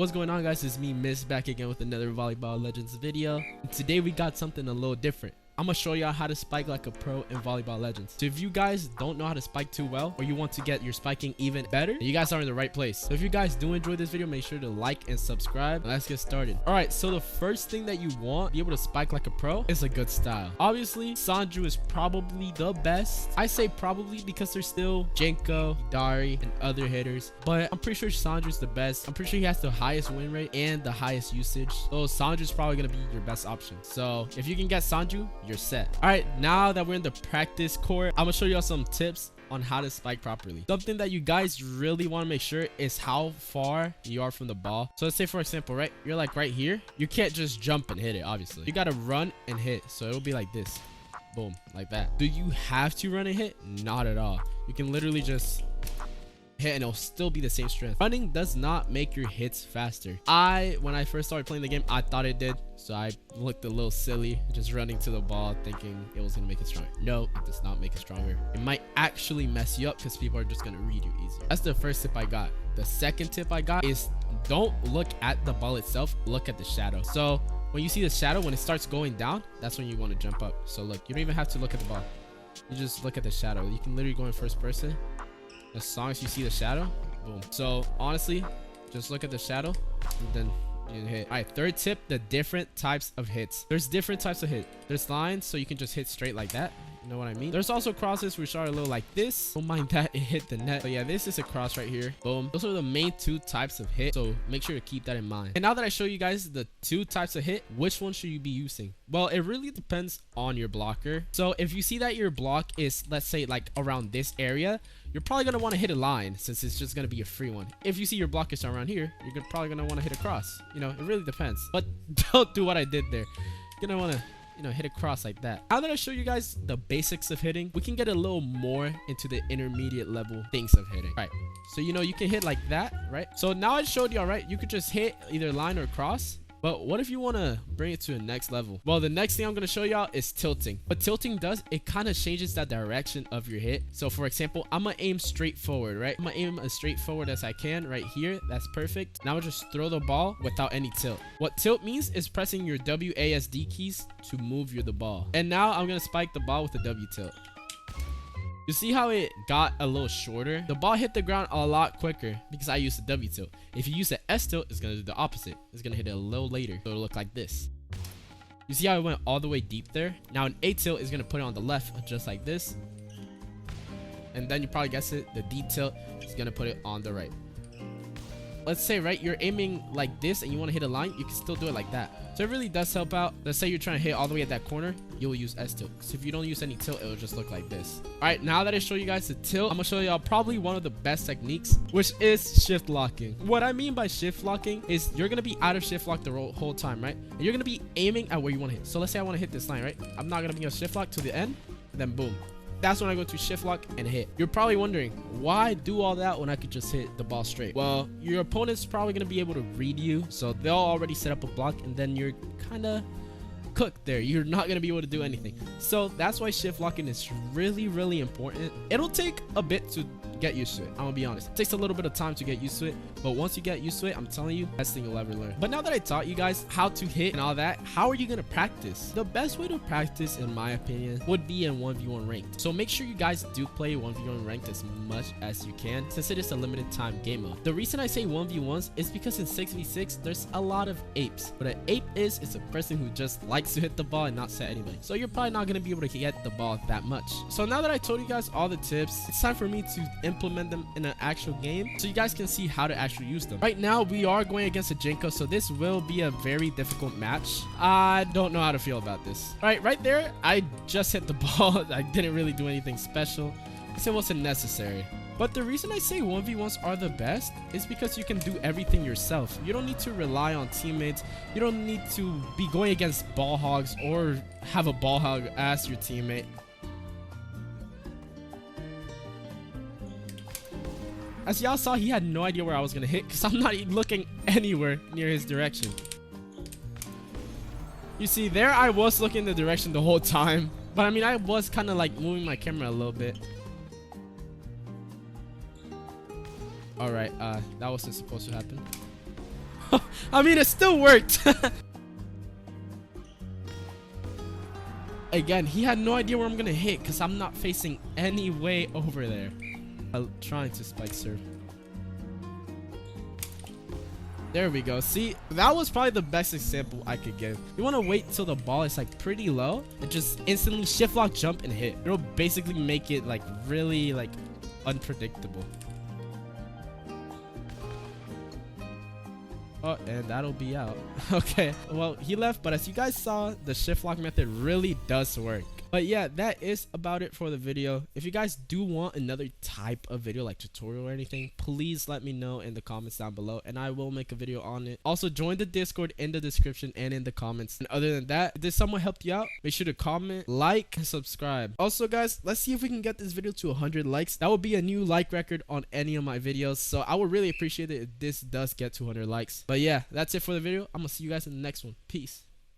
What's going on, guys? It's me, Miss, back again with another Volleyball Legends video. And today we got something a little different. I'm gonna show y'all how to spike like a pro in Volleyball Legends. So if you guys don't know how to spike too well, or you want to get your spiking even better, then you guys are in the right place. So if you guys do enjoy this video, make sure to like and subscribe. And let's get started. All right, so the first thing that you want to be able to spike like a pro is a good style. Obviously, Sanju is probably the best. I say probably because there's still Jenko, Dari, and other hitters, but I'm pretty sure Sanju's the best. I'm pretty sure he has the highest win rate and the highest usage. So Sanju's probably gonna be your best option. So if you can get Sanju, you're set. All right, now that we're in the practice court, I'm gonna show y'all some tips on how to spike properly. Something that you guys really want to make sure is how far you are from the ball. So let's say, for example, right, you're like right here. You can't just jump and hit it. Obviously, you gotta run and hit. So it'll be like this, boom, like that. Do you have to run and hit? Not at all. You can literally just hit and it'll still be the same strength. Running does not make your hits faster. When I first started playing the game, I thought it did, so I looked a little silly just running to the ball thinking it was gonna make it stronger. No, it does not make it stronger. It might actually mess you up because people are just gonna read you easier. That's the first tip I got. The second tip I got is don't look at the ball itself, look at the shadow. So when you see the shadow, when it starts going down, that's when you want to jump up. So look, you don't even have to look at the ball, you just look at the shadow. You can literally go in first person. As long as you see the shadow, boom. So honestly, just look at the shadow and then you hit. All right, third tip, the different types of hits. There's different types of hit. There's lines, so you can just hit straight like that. You know what I mean? There's also crosses, which are a little like this. Don't mind that it hit the net. But yeah, this is a cross right here. Boom. Those are the main two types of hit, so make sure to keep that in mind. And now that I show you guys the two types of hit, which one should you be using? Well, it really depends on your blocker. So if you see that your block is, let's say, like around this area, you're probably going to want to hit a line since it's just going to be a free one. If you see your block is around here, you're probably going to want to hit a cross. You know, it really depends. But don't do what I did there. You're going to want to, you know, hit a cross like that. Now that I show you guys the basics of hitting, we can get a little more into the intermediate level things of hitting. All right, so you know, you can hit like that, right? So now I showed you, all right, you could just hit either line or cross. But what if you want to bring it to the next level? Well, the next thing I'm going to show y'all is tilting. What tilting does, it kind of changes the direction of your hit. So for example, I'm going to aim straight forward, right? I'm going to aim as straight forward as I can right here. That's perfect. Now I'll just throw the ball without any tilt. What tilt means is pressing your WASD keys to move the ball. And now I'm going to spike the ball with the W tilt. You see how it got a little shorter? The ball hit the ground a lot quicker because I used the W tilt. If you use the S tilt, it's going to do the opposite. It's going to hit it a little later. So it'll look like this. You see how it went all the way deep there? Now an A tilt is going to put it on the left just like this. And then you probably guessed it, the D tilt is going to put it on the right. Let's say, right, you're aiming like this and you want to hit a line, you can still do it like that. So it really does help out. Let's say you're trying to hit all the way at that corner, you'll use S tilt. So if you don't use any tilt, it'll just look like this. All right, now that I show you guys the tilt, I'm gonna show y'all probably one of the best techniques, which is shift locking. What I mean by shift locking is you're gonna be out of shift lock the whole time, right? And you're gonna be aiming at where you want to hit. So let's say I want to hit this line, right? I'm not gonna be on shift lock to the end, and then boom. That's when I go to shift lock and hit. You're probably wondering, why do all that when I could just hit the ball straight? Well, your opponent's probably going to be able to read you. So they'll already set up a block and then you're kind of cooked there. You're not going to be able to do anything. So that's why shift locking is really, really important. It'll take a bit to get used to it. I'm gonna be honest. It takes a little bit of time to get used to it, but once you get used to it, I'm telling you, best thing you'll ever learn. But now that I taught you guys how to hit and all that, how are you gonna practice? The best way to practice, in my opinion, would be in 1v1 ranked. So make sure you guys do play 1v1 ranked as much as you can, since it is a limited time game mode. The reason I say 1v1s is because in 6v6, there's a lot of apes. What an ape is a person who just likes to hit the ball and not set anybody. So you're probably not gonna be able to get the ball that much. So now that I told you guys all the tips, it's time for me to implement them in an actual game so you guys can see how to actually use them. Right now we are going against a Jenko, so this will be a very difficult match. I don't know how to feel about this. All right there, I just hit the ball. I didn't really do anything special because it wasn't necessary. But the reason I say 1v1s are the best is because you can do everything yourself. You don't need to rely on teammates. You don't need to be going against ball hogs or have a ball hog as your teammate. As y'all saw, he had no idea where I was going to hit because I'm not even looking anywhere near his direction. You see, there I was looking the direction the whole time. But I mean, I was kind of like moving my camera a little bit. Alright, that wasn't supposed to happen. I mean, it still worked. Again, he had no idea where I'm gonna hit because I'm not facing any way over there. I'm trying to spike serve. There we go. See, that was probably the best example I could give. You want to wait till the ball is like pretty low and just instantly shift lock, jump, and hit. It'll basically make it like really like unpredictable. Oh, and that'll be out. Okay, well, he left, but as you guys saw, the shift lock method really does work. But yeah, that is about it for the video. If you guys do want another type of video, like tutorial or anything, please let me know in the comments down below, and I will make a video on it. Also, join the Discord in the description and in the comments. And other than that, if this somewhat helped you out, make sure to comment, like, and subscribe. Also, guys, let's see if we can get this video to 100 likes. That would be a new like record on any of my videos, so I would really appreciate it if this does get 200 likes. But yeah, that's it for the video. I'm gonna see you guys in the next one. Peace.